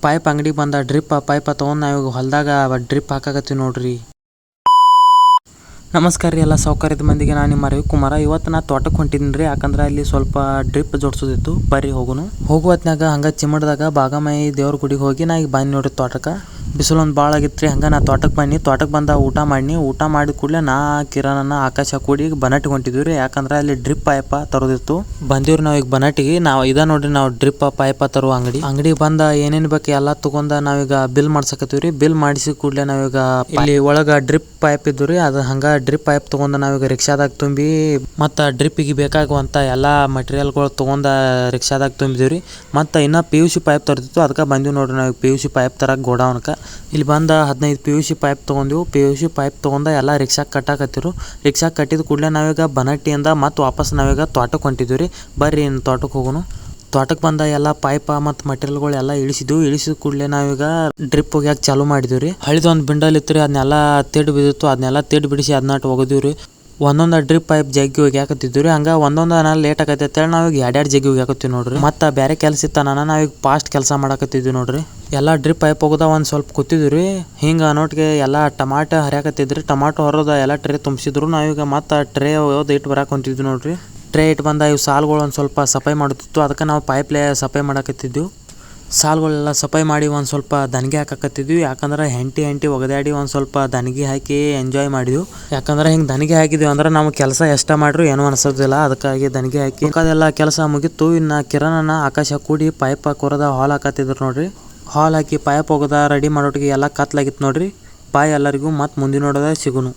Pipe ಅಂಗಡಿಗೆ ಬಂದ drip pipe ತೊಗೊಂಡು ನಾವು ಹೊಲದಾಗ ಡ್ರಿಪ್ ಹಾಕಾಕತ್ತೀವಿ ನೋಡ್ರಿ. ನಮಸ್ಕಾರ ರೀ ಎಲ್ಲ ಸೌಕರ್ಯದ ಮಂದಿಗೆ. ನಾನು ನಿಮ್ಮ ರವಿಕುಮಾರ. ಇವತ್ತು ನಾ ತೋಟಕ್ಕೆ ಹೊಂಟಿದ್ದೀನಿ ರೀ, ಯಾಕಂದ್ರೆ ಅಲ್ಲಿ ಸ್ವಲ್ಪ ಡ್ರಿಪ್ ಜೋಡಿಸೋದಿತ್ತು. ಬರ್ರಿ ಹೋಗೋನು. ಹೋಗುವತ್ನಾಗ ಹಂಗೆ ಚಿಮ್ಮಡ್ದಾಗ ಬಾಗಮೈ ದೇವ್ರ ಗುಡಿಗೆ ಹೋಗಿ ನಾ ಈಗ ಬಂದು ನೋಡ್ರಿ ತೋಟಕ್ಕೆ. ಬಿಸಿಲು ಒಂದು ಭಾಳ ಆಗಿತ್ತು ರೀ, ಹಂಗೆ ನಾ ತೋಟಕ್ಕೆ ಬನ್ನಿ. ತೋಟಕ್ಕೆ ಬಂದ ಊಟ ಮಾಡಿದ ಕೂಡಲೇ ನಾ ಕಿರಣನ ಆಕಾಶ ಕೂಡಿ ಬನಟ್ಟಿಗೆ ಹೊಂಟಿದ್ವಿ ರೀ, ಯಾಕಂದ್ರೆ ಅಲ್ಲಿ ಡ್ರಿಪ್ ಪೈಪ ತರೋದಿತ್ತು. ಬಂದೀವ್ರಿ ನಾವು ಈಗ ಬನಟ್ಟಿಗೆ. ನಾವು ನೋಡ್ರಿ ನಾವು ಡ್ರಿಪ್ ಪೈಪ ತರುವ ಅಂಗಡಿಗೆ ಬಂದ ಏನೇನು ಬೇಕು ಎಲ್ಲ ತಗೊಂಡ ನಾವೀಗ ಬಿಲ್ ಮಾಡ್ಸಕತ್ತೀವಿ ರೀ. ಬಿಲ್ ಮಾಡಿಸಿ ಕೂಡಲೇ ನಾವೀಗ ಇಲ್ಲಿ ಒಳಗೆ ಡ್ರಿಪ್ ಪೈಪ್ ಇದ್ದು ರೀ, ಅದು ಹಂಗೆ ಡ್ರಿಪ್ ಪೈಪ್ ತೊಗೊಂಡು ನಾವೀಗ ರಿಕ್ಷಾದಾಗ ತುಂಬಿ ಮತ್ತು ಡ್ರಿಪ್ಪಿಗೆ ಬೇಕಾಗುವಂಥ ಎಲ್ಲ ಮಟೀರಿಯಲ್ಗಳು ತೊಗೊಂಡು ರಿಕ್ಷಾದಾಗ ತುಂಬಿದೀವಿ ರೀ. ಮತ್ತು ಇನ್ನೂ PUC ಪೈಪ್ ತರ್ತಿತ್ತು, ಅದಕ್ಕೆ ಬಂದೀವಿ ನೋಡ್ರಿ ನಾವು PUC ಪೈಪ್ ತರಕ್ಕೆ ಗೋಡೌನ್ಗೆ. ಇಲ್ಲಿ ಬಂದ 15 PUC ಪೈಪ್ ತೊಗೊಂಡಿವು. PUC ಪೈಪ್ ತೊಗೊಂಡು ಎಲ್ಲ ರಿಕ್ಷಾಕ್ಕೆ ಕಟ್ಟಾಕತ್ತಿರು. ರಿಕ್ಷಾಕ್ಕೆ ಕಟ್ಟಿದ ಕೂಡಲೇ ನಾವೀಗ ಬನಟ್ಟಿಯಿಂದ ಮತ್ತು ವಾಪಸ್ ನಾವೀಗ ತೋಟಕ್ಕೆ ಹೊಂಟಿದ್ವಿ ರೀ. ಬರ್ರಿ ಇನ್ನು ತೋಟಕ್ಕೆ ಹೋಗೋನು. ತೋಟಕ್ಕೆ ಬಂದ ಎಲ್ಲ ಪೈಪ ಮತ್ತು ಮಟೀರಿಯಲ್ಗಳು ಎಲ್ಲ ಇಳಿಸಿದ ಕೂಡಲೇ ನಾವೀಗ ಡ್ರಿಪ್ ಹೋಗ್ಯಾಕೆ ಚಾಲೂ ಮಾಡಿದ್ವಿ ರೀ. ಹಳಿದೊಂದು ಬಿಂಡಲ್ ಇತ್ತು ರೀ, ಅದನ್ನೆಲ್ಲ ತೆಡ್ ಬಿದ್ದಿತ್ತು, ಅದನ್ನೆಲ್ಲ ತೆಡ್ ಬಿಡಿಸಿ ಅದನ್ನ ಒಗದೀವಿ ರೀ. ಒಂದೊಂದು ಡ್ರಿಪ್ ಪೈಪ್ ಜಗ್ಗಿ ಹೋಗ್ಯಾಕತ್ತಿದ್ವಿ ರೀ. ಹಂಗೆ ಒಂದೊಂದು ಲೇಟ್ ಆಗತ್ತೆ ಅಂತೇಳಿ ನಾವೀಗ ಎರಡೆರಡು ಜಗ್ಗಿ ಹೋಗ್ಯಾಕತ್ತೀವಿ ನೋಡ್ರಿ. ಮತ್ತು ಬೇರೆ ಕೆಲಸ ಇತ್ತಾನ ನಾವೀಗ ಫಾಸ್ಟ್ ಕೆಲಸ ಮಾಡಕತ್ತಿದ್ವಿ ನೋಡ್ರಿ. ಎಲ್ಲ ಡ್ರಿಪ್ ಪೈಪ್ ಹೋಗೋದ ಒಂದು ಸ್ವಲ್ಪ ಕೂತಿದ್ವಿ ರೀ. ಹಿಂಗೆ ನೋಟ್ಗೆ ಎಲ್ಲ ಟಮಾಟೊ ಹರಿಯಾಕತ್ತಿದ್ರಿ. ಟಮಾಟೊ ಹೊರೋದ ಎಲ್ಲ ಟ್ರೇ ತುಂಬಿಸಿದ್ರು. ನಾವೀಗ ಮತ್ತು ಟ್ರೇ ಹೋದ ಇಟ್ಟು ಬರಕ್ಕೆ ಹೊಂಟಿದ್ವಿ ನೋಡ್ರಿ. ಟ್ರೇ ಇಟ್ಟು ಬಂದ ಇವು ಸಾಲುಗಳು ಒಂದು ಸ್ವಲ್ಪ ಸಫಾಯಿ ಮಾಡುತ್ತಿತ್ತು, ಅದಕ್ಕೆ ನಾವು ಪೈಪ್ಲೇ ಸಫಾಯಿ ಮಾಡಕತ್ತಿದ್ವಿ. ಸಾಲುಗಳೆಲ್ಲ ಸಫಾಯಿ ಮಾಡಿ ಒಂದು ಸ್ವಲ್ಪ ದನಿಗೆ ಹಾಕಕತ್ತಿದ್ವಿ, ಯಾಕಂದ್ರೆ ಹೆಂಟಿ ಒಗದಾಡಿ ಒಂದು ಸ್ವಲ್ಪ ದನಿಗೆ ಹಾಕಿ ಎಂಜಾಯ್ ಮಾಡಿದ್ವಿ. ಯಾಕಂದ್ರೆ ಹಿಂಗೆ ದನಿಗೆ ಹಾಕಿದ್ವಿ ಅಂದ್ರೆ ನಾವು ಕೆಲಸ ಎಷ್ಟ ಮಾಡ್ರು ಏನೂ ಅನಿಸೋದಿಲ್ಲ, ಅದಕ್ಕಾಗಿ ದನಿಗೆ ಹಾಕಿ ಅದೆಲ್ಲ ಕೆಲಸ ಮುಗಿತು. ಇನ್ನು ಕಿರಣನ ಆಕಾಶ ಕೂಡಿ ಪೈಪ್ ಕೊರದ ಹಾಲ್ ಹಾಕತ್ತಿದ್ರು ನೋಡ್ರಿ. ಹಾಲ್ ಹಾಕಿ ಪೈಪ್ ಹೋಗೋದ ರೆಡಿ ಮಾಡೋಟಿಗೆ ಎಲ್ಲ ಕತ್ಲಾಗಿತ್ತು ನೋಡ್ರಿ. ಬಾಯ್ ಎಲ್ಲರಿಗೂ ಮತ್ತು ಮುಂದಿನ ನೋಡೋದ ಸಿಗುನು.